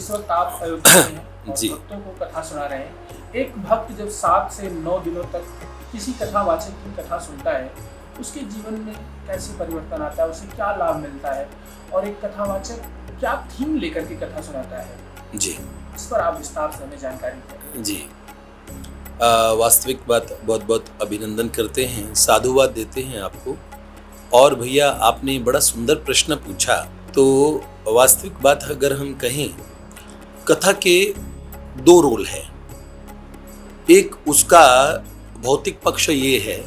इस वक्त आप अयोध्या में हैं और जी। भक्तों को कथा सुना रहे हैं। एक भक्त जब 7 से 9 दिनों तक किसी कथावाचक की कथा सुनता है, उसके जीवन में कैसे परिवर्तन आता है, उसे क्या लाभ मिलता है और एक कथावाचक क्या थीम लेकर के कथा सुनाता है, जी। इस पर आप विस्तार से हमें जानकारी दें। जी। वास्तविक बात, बहुत बहुत अभिनंदन करते हैं, साधुवाद देते हैं आपको। और भैया आपने बड़ा सुंदर प्रश्न पूछा। तो वास्तविक बात अगर हम कहें, कथा के 2 रोल हैं। एक उसका भौतिक पक्ष ये है,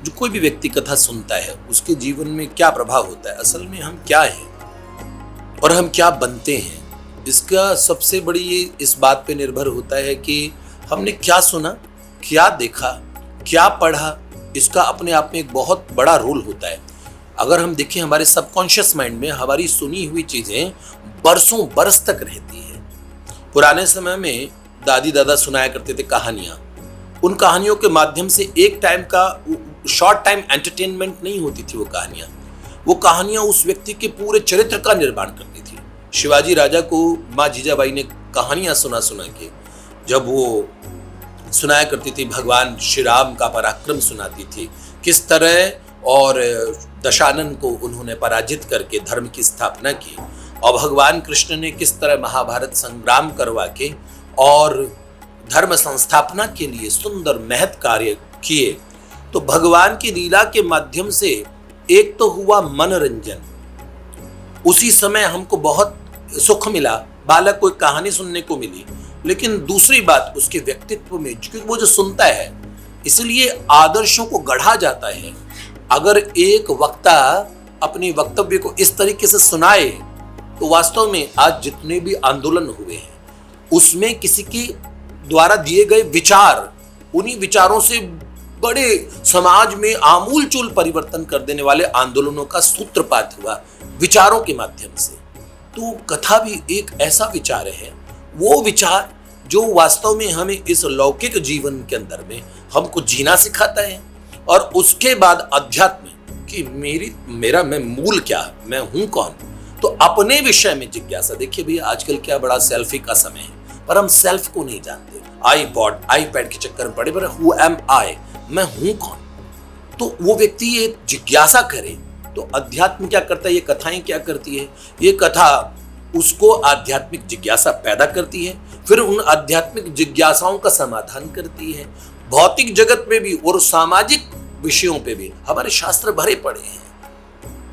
जो कोई भी व्यक्ति कथा सुनता है उसके जीवन में क्या प्रभाव होता है, असल में हम क्या हैं और हम क्या बनते हैं, इसका सबसे बड़ी ये इस बात पे निर्भर होता है कि हमने क्या सुना, क्या देखा, क्या पढ़ा। इसका अपने आप में एक बहुत बड़ा रोल होता है। अगर हम देखें, हमारे सबकॉन्शियस माइंड में हमारी सुनी हुई चीजें बरसों बरस तक रहती है। पुराने समय में दादी दादा सुनाया करते थे कहानियां। उन कहानियों के माध्यम से एक टाइम का शॉर्ट टाइम एंटरटेनमेंट नहीं होती थी। वो कहानियां उस व्यक्ति के पूरे चरित्र का निर्माण करती थी। शिवाजी राजा को माँ जीजाबाई ने कहानियां सुना सुना के, जब वो सुनाया करती थी, भगवान श्री राम का पराक्रम सुनाती थी, किस तरह और दशानन को उन्होंने पराजित करके धर्म की स्थापना की, और भगवान कृष्ण ने किस तरह महाभारत संग्राम करवा के और धर्म संस्थापना के लिए सुंदर महत् कार्य किए। तो भगवान की लीला के माध्यम से एक तो हुआ मनोरंजन, उसी समय हमको बहुत सुख मिला, बालक को एक कहानी सुनने को मिली, लेकिन दूसरी बात उसके व्यक्तित्व में, क्योंकि वो जो सुनता है इसलिए आदर्शों को गढ़ा जाता है। अगर एक वक्ता अपनी वक्तव्य को इस तरीके से सुनाए, तो वास्तव में आज जितने भी आंदोलन हुए हैं उसमें किसी के द्वारा दिए गए विचार, उन्हीं विचारों से बड़े समाज में आमूलचूल परिवर्तन कर देने वाले आंदोलनों का सूत्रपात हुआ विचारों के माध्यम से। तो कथा भी एक ऐसा विचार है, वो विचार जो वास्तव में हमें इस लौकिक जीवन के अंदर में हमको जीना सिखाता है, और उसके बाद अध्यात्म कि मैं मूल क्या, मैं हूं कौन। तो अपने विषय में जिज्ञासा। देखिए भैया, आजकल क्या बड़ा सेल्फी का समय है, पर हम सेल्फ को नहीं जानते। आईपैड के चक्कर में पड़े, पर हु एम आई, मैं हूं कौन। तो वो व्यक्ति ये जिज्ञासा करे तो अध्यात्म क्या करता है, ये कथाएं क्या करती है, ये कथा उसको आध्यात्मिक जिज्ञासा पैदा करती है, फिर उन आध्यात्मिक जिज्ञासाओं का समाधान करती है। भौतिक जगत में भी और सामाजिक विषयों पे भी हमारे शास्त्र भरे पड़े हैं।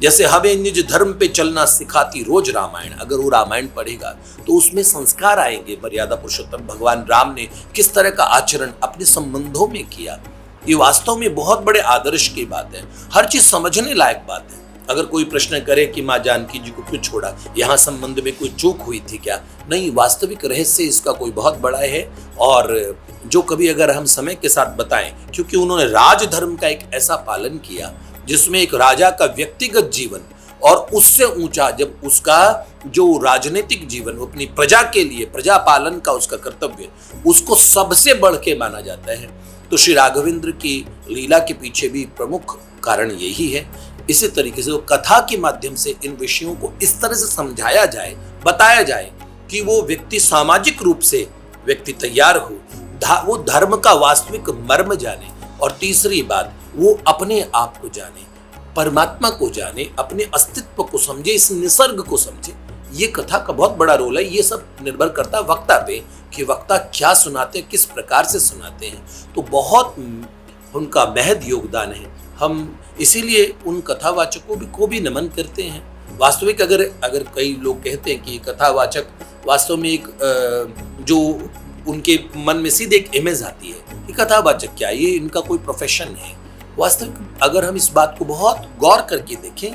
जैसे हमें निज धर्म पे चलना सिखाती रोज रामायण, अगर वो रामायण पढ़ेगा तो उसमें संस्कार आएंगे। मर्यादा पुरुषोत्तम भगवान राम ने किस तरह का आचरण अपने संबंधों में किया, ये वास्तव में बहुत बड़े आदर्श की बात है, हर चीज समझने लायक बात है। अगर कोई प्रश्न करे कि माँ जानकी जी को क्यों छोड़ा, यहाँ संबंध में कोई चूक हुई थी क्या, नहीं, वास्तविक रहस्य इसका कोई बहुत बड़ा है। और जो कभी अगर हम समय के साथ बताएं, क्योंकि उन्होंने राजधर्म का एक ऐसा पालन किया जिसमें एक राजा का व्यक्तिगत जीवन और उससे ऊंचा जब उसका जो राजनीतिक जीवन, अपनी प्रजा के लिए प्रजा पालन का उसका कर्तव्य, उसको सबसे बढ़ के माना जाता है। तो श्री राघवेंद्र की लीला के पीछे भी प्रमुख कारण यही है। इसी तरीके से कथा के माध्यम से इन विषयों को इस तरह से समझाया जाए, बताया जाए कि वो व्यक्ति सामाजिक रूप से व्यक्ति तैयार हो, वो धर्म का वास्तविक मर्म जाने, और तीसरी बात वो अपने आप को जाने, परमात्मा को जाने, अपने अस्तित्व को समझे, इस निसर्ग को समझे। ये कथा का बहुत बड़ा रोल है। ये सब निर्भर करता है वक्ता पे कि वक्ता क्या सुनाते हैं, किस प्रकार से सुनाते हैं। तो बहुत उनका महद योगदान है। हम इसीलिए उन कथावाचकों को भी नमन करते हैं। वास्तविक अगर कई लोग कहते हैं कि कथावाचक वास्तव में एक जो उनके मन में सीधे एक इमेज आती है कि कथावाचक क्या, ये इनका कोई प्रोफेशन है। वास्तविक अगर हम इस बात को बहुत गौर करके देखें,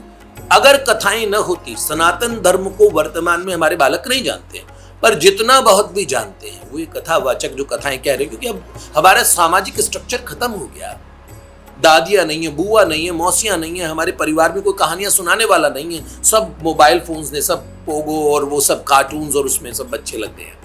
अगर कथाएं न होती, सनातन धर्म को वर्तमान में हमारे बालक नहीं जानते, पर जितना बहुत भी जानते हैं वो ये कथावाचक जो कथाएं कह रहे हैं, क्योंकि अब हमारा सामाजिक स्ट्रक्चर खत्म हो गया। दादियाँ नहीं है, बुआ नहीं है, मौसियाँ नहीं है, हमारे परिवार में कोई कहानियां सुनाने वाला नहीं है। सब मोबाइल फोन्स ने, सब पोगो और वो सब कार्टून्स और उसमें सब बच्चे लग गए हैं।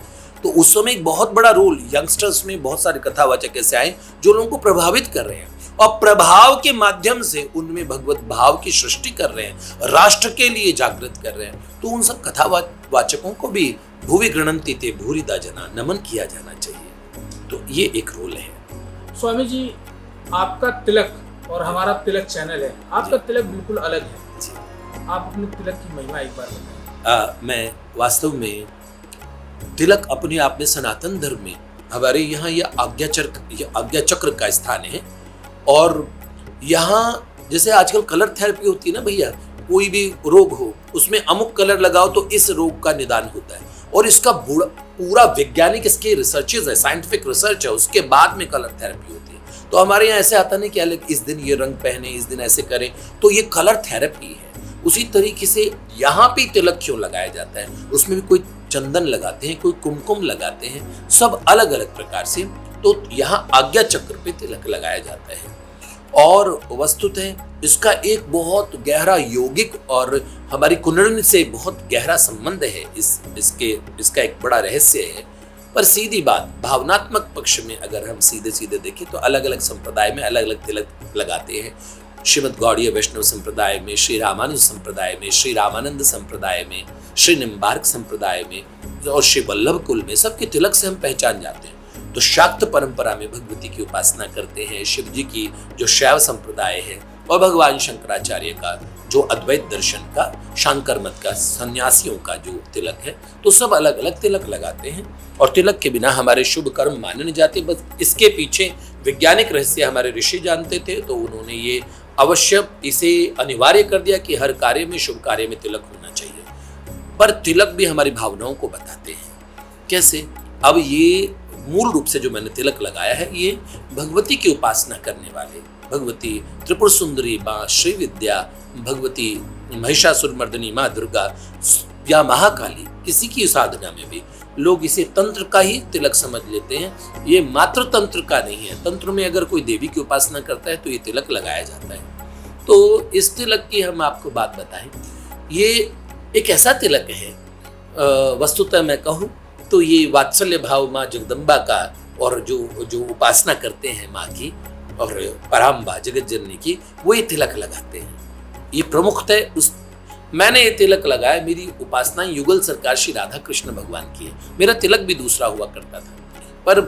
तो उस समय एक बहुत बड़ा रोल यंगस्टर्स में बहुत सारे कथावाचक ऐसे आए जो लोगों को प्रभावित कर रहे हैं, और प्रभाव के माध्यम से उनमें भगवत भाव की सृष्टि कर रहे हैं, राष्ट्र के लिए जागृत कर रहे हैं। तो उन सब कथावाचकों को भी भुवि गृणन्ति ते भूरिदा जना, नमन किया जाना चाहिए। तो ये एक रोल है। स्वामी जी, आपका तिलक और हमारा तिलक चैनल है, आपका तिलक बिल्कुल अलग है। जी। आप अपने तिलक की महिमा एक बार बताएं। मैं वास्तव में तिलक अपने आप में सनातन धर्म में हमारे यहाँ यह आज्ञा चक्र का स्थान है। और यहाँ जैसे आजकल कलर थेरेपी होती है ना भैया, कोई भी रोग हो उसमें अमुक कलर लगाओ तो इस रोग का निदान होता है, और इसका पूरा वैज्ञानिक इसके रिसर्चेज है, साइंटिफिक रिसर्च है, उसके बाद में कलर थेरेपी होती है। तो हमारे यहाँ ऐसे आता नहीं कि अलग इस दिन ये रंग पहने, इस दिन ऐसे करें, तो ये कलर थेरेपी है। उसी तरीके से यहाँ पे तिलक क्यों लगाया जाता है, उसमें भी कोई चंदन लगाते हैं, कोई कुमकुम लगाते हैं, सब अलग अलग प्रकार से। तो यहाँ आज्ञा चक्र पे तिलक लगाया जाता है। और वस्तुतः इसका एक बहुत गहरा यौगिक और हमारी कुंडलिनी से बहुत गहरा संबंध है। इसका एक बड़ा रहस्य है। पर सीधी बात, भावनात्मक पक्ष में अगर हम सीधे सीधे देखें तो अलग अलग संप्रदाय में अलग अलग तिलक लगाते हैं। श्रीमद् गौड़ीय वैष्णव संप्रदाय में, श्री रामानुज संप्रदाय में, श्री रामानंद संप्रदाय में, श्री निम्बार्क संप्रदाय में और श्री वल्लभ कुल में, सबके तिलक से हम पहचान जाते हैं। तो शाक्त परंपरा में भगवती की उपासना करते हैं, शिव जी की जो शैव संप्रदाय है, और भगवान शंकराचार्य का जो अद्वैत दर्शन का, शांकर मत का, सन्यासियों का जो तिलक है, तो सब अलग अलग तिलक लगाते हैं। और तिलक के बिना हमारे शुभ कर्म माने नहीं जाते। बस इसके पीछे वैज्ञानिक रहस्य हमारे ऋषि जानते थे, तो उन्होंने ये अवश्य इसे अनिवार्य कर दिया कि हर कार्य में, शुभ कार्य में तिलक होना चाहिए। पर तिलक भी हमारी भावनाओं को बताते हैं। कैसे? अब ये मूल रूप से जो मैंने तिलक लगाया है, ये भगवती की उपासना करने वाले, भगवती त्रिपुर सुंदरी माँ श्री विद्या, भगवती महिषासुरमर्दिनी माँ दुर्गा या महाकाली, किसी की साधना में भी लोग इसे तंत्र का ही तिलक समझ लेते हैं। ये मात्र तंत्र का नहीं है। तंत्र में अगर कोई देवी की उपासना करता है तो ये तिलक लगाया जाता है। तो इस तिलक की हम आपको बात बताएं, ये एक ऐसा तिलक है, वस्तुतः मैं कहूँ तो ये वात्सल्य भाव माँ जगदम्बा का, और जो उपासना करते हैं माँ की और पराम्बा जगत जननी की, वो ये तिलक लगाते हैं। ये प्रमुखतः मैंने ये तिलक लगाया, मेरी उपासना युगल सरकार श्री राधा कृष्ण भगवान की है। मेरा तिलक भी दूसरा हुआ करता था, पर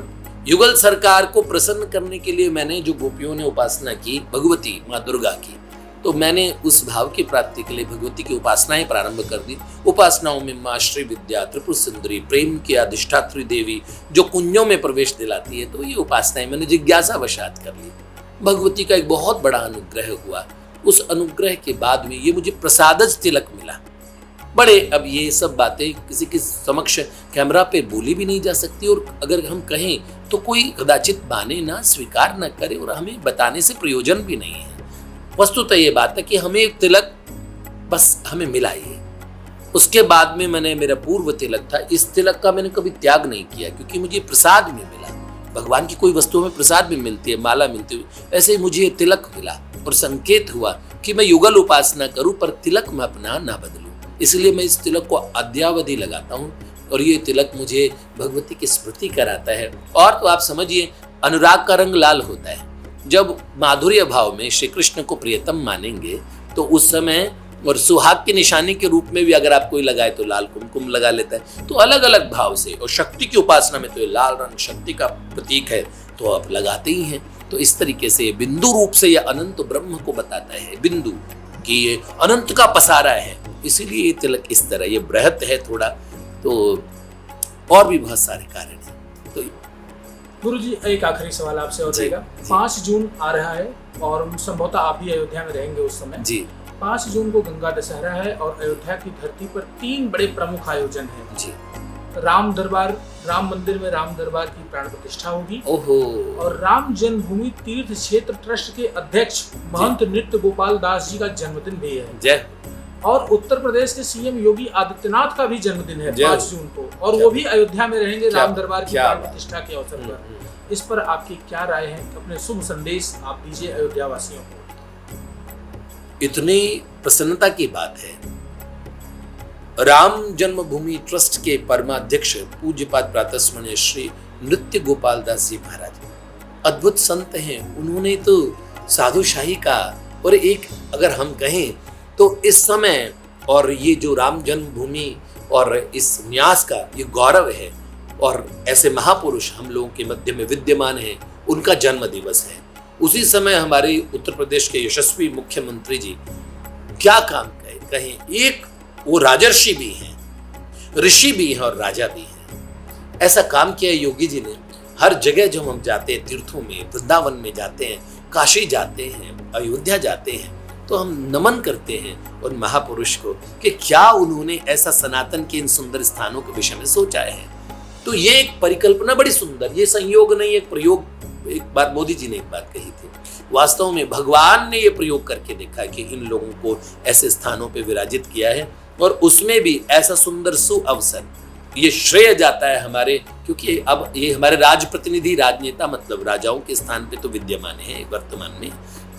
युगल सरकार को प्रसन्न करने के लिए मैंने, जो गोपियों ने उपासना की भगवती माँ दुर्गा की, तो मैंने उस भाव की प्राप्ति के लिए भगवती की उपासनाएं प्रारंभ कर दी। उपासनाओं में माँ श्री विद्या, त्रिपुर सुंदरी, प्रेम की अधिष्ठात्री देवी जो कुंजों में प्रवेश दिलाती है, तो ये उपासनाएं मैंने जिज्ञासा वशात कर ली। भगवती का एक बहुत बड़ा अनुग्रह हुआ। उस अनुग्रह के बाद में ये मुझे प्रसादज तिलक मिला। बड़े, अब ये सब बातें किसी के समक्ष कैमरा पे बोली भी नहीं जा सकती, और अगर हम कहें तो कोई कदाचित माने ना, स्वीकार ना करे, और हमें बताने से प्रयोजन भी नहीं है। वस्तुतः ये बात है कि हमें तिलक बस हमें मिला ये। उसके बाद में मैंने, मेरा पूर्व तिलक था, इस तिलक का मैंने कभी त्याग नहीं किया, क्योंकि मुझे प्रसाद में मिला। भगवान की कोई वस्तु में प्रसाद भी मिलती है, माला मिलती है, ऐसे मुझे ये तिलक मिला और संकेत हुआ कि मैं युगल उपासना करूं पर तिलक में अपना ना बदलूं। इसलिए मैं इस तिलक को अद्यावधि लगाता हूं, और ये तिलक मुझे भगवती की स्मृति कराता है। और तो आप समझिए, अनुराग का रंग लाल होता है। जब माधुर्य भाव में श्री कृष्ण को प्रियतम मानेंगे, तो उस समय, और सुहाग की निशानी के रूप में भी अगर आप कोई लगाए तो लाल कुमकुम लगा लेता है। तो अलग अलग भाव से, और शक्ति की उपासना में तो ये लाल रंग शक्ति का प्रतीक है, तो आप लगाते ही हैं। तो इस तरीके से बिंदु रूप से यह अनंत ब्रह्म को बताता है, बिंदु कि ये अनंत का पसारा है। इसीलिए ये तिलक इस तरह, ये बृहत है थोड़ा, तो और भी बहुत सारे कारण हैं। तो गुरु जी, एक आखिरी सवाल आपसे और रहेगा। 5 जून आ रहा है, और संभवतः आप भी अयोध्या में रहेंगे उस समय जी। 5 जून को गंगा दशहरा है, और अयोध्या की धरती पर 3 बड़े प्रमुख आयोजन हैं जी। राम दरबार, राम मंदिर में राम दरबार की प्राण प्रतिष्ठा होगी, ओहो, और राम जन्मभूमि तीर्थ क्षेत्र ट्रस्ट के अध्यक्ष महंत नृत्य गोपाल दास जी का जन्मदिन भी है। जय। और उत्तर प्रदेश के सीएम योगी आदित्यनाथ का भी जन्मदिन है 5 जून को, और वो भी अयोध्या में रहेंगे राम दरबार की प्राण प्रतिष्ठा के अवसर पर। इस पर आपकी क्या राय है? अपने शुभ संदेश आप दीजिए अयोध्या वासियों को। इतनी प्रसन्नता की बात है, राम जन्मभूमि ट्रस्ट के परमाध्यक्ष पूज्यपाद प्रातः स्मरणीय श्री नृत्य गोपाल दास जी महाराज अद्भुत संत हैं। उन्होंने तो साधुशाही का, और एक अगर हम कहें तो इस समय और ये जो राम जन्मभूमि और इस न्यास का ये गौरव है और ऐसे महापुरुष हम लोगों के मध्य में विद्यमान हैं, उनका जन्म दिवस है। उसी समय हमारे उत्तर प्रदेश के यशस्वी मुख्यमंत्री जी क्या काम कहें, एक वो राजर्षि भी हैं, ऋषि भी हैं और राजा भी हैं। ऐसा काम किया है योगी जी ने। हर जगह जब हम जाते हैं, तीर्थों में, वृंदावन में जाते हैं, काशी जाते हैं, अयोध्या जाते हैं, तो हम नमन करते हैं उन महापुरुष को कि क्या उन्होंने ऐसा सनातन के इन सुंदर स्थानों के विषय में सोचा है। तो ये एक परिकल्पना बड़ी सुंदर, ये संयोग नहीं, एक प्रयोग। एक बार मोदी जी ने एक बात कही थी, वास्तव में भगवान ने ये प्रयोग करके देखा कि इन लोगों को ऐसे स्थानों पे विराजित किया है और उसमें भी ऐसा सुंदर सुअवसर। ये श्रेय जाता है हमारे, क्योंकि अब ये हमारे राजप्रतिनिधि, राजनेता मतलब राजाओं के स्थान पे तो विद्यमान है वर्तमान में,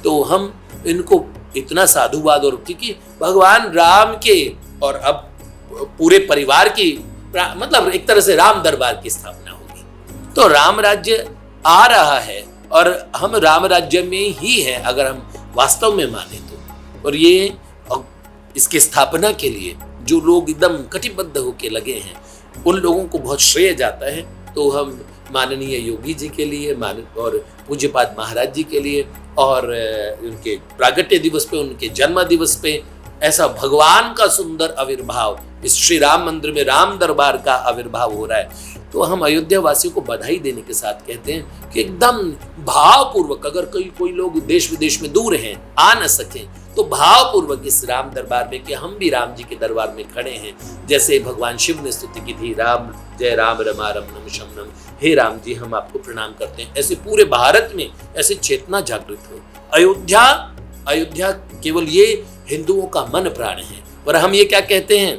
तो हम इनको इतना साधुवाद, और क्योंकि भगवान राम के और अब पूरे परिवार की मतलब एक तरह से राम दरबार की स्थापना होगी, तो राम राज्य आ रहा है और हम राम राज्य में ही हैं अगर हम वास्तव में माने तो। और ये इसके स्थापना के लिए जो लोग एकदम कटिबद्ध होके लगे हैं, उन लोगों को बहुत श्रेय जाता है। तो हम माननीय योगी जी के लिए और पूज्यपाद महाराज जी के लिए और उनके प्रागट्य दिवस पे, उनके जन्म दिवस पे ऐसा भगवान का सुंदर आविर्भाव, इस श्री राम मंदिर में राम दरबार का आविर्भाव हो रहा है, तो हम अयोध्या वासियों को बधाई देने के साथ कहते हैं कि एकदम भावपूर्वक, अगर कोई लोग देश विदेश में दूर हैं, आ न सकें, तो भावपूर्वक इस राम दरबार में कि हम भी राम जी के दरबार में खड़े हैं। जैसे भगवान शिव ने स्तुति की थी, राम जय राम रमा रमनम शमनम, हे राम जी हम आपको प्रणाम करते हैं। ऐसे पूरे भारत में ऐसी चेतना जागृत हो। अयोध्या केवल ये हिंदुओं का मन प्राण है। और हम ये क्या कहते हैं,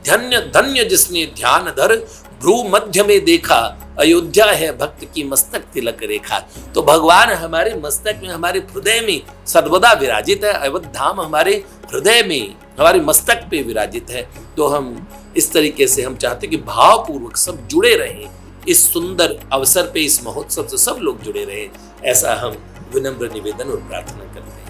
धन्य धन्य जिसने ध्यान धर भ्रू मध्य में देखा, अयोध्या है भक्त की मस्तक तिलक रेखा। तो भगवान हमारे मस्तक में, हमारे हृदय में सर्वदा विराजित है। अयोध्या धाम हमारे हृदय में, हमारे मस्तक पे विराजित है। तो हम इस तरीके से हम चाहते हैं कि भावपूर्वक सब जुड़े रहें इस सुंदर अवसर पे, इस महोत्सव से सब लोग जुड़े रहें, ऐसा हम विनम्र निवेदन और प्रार्थना करते हैं।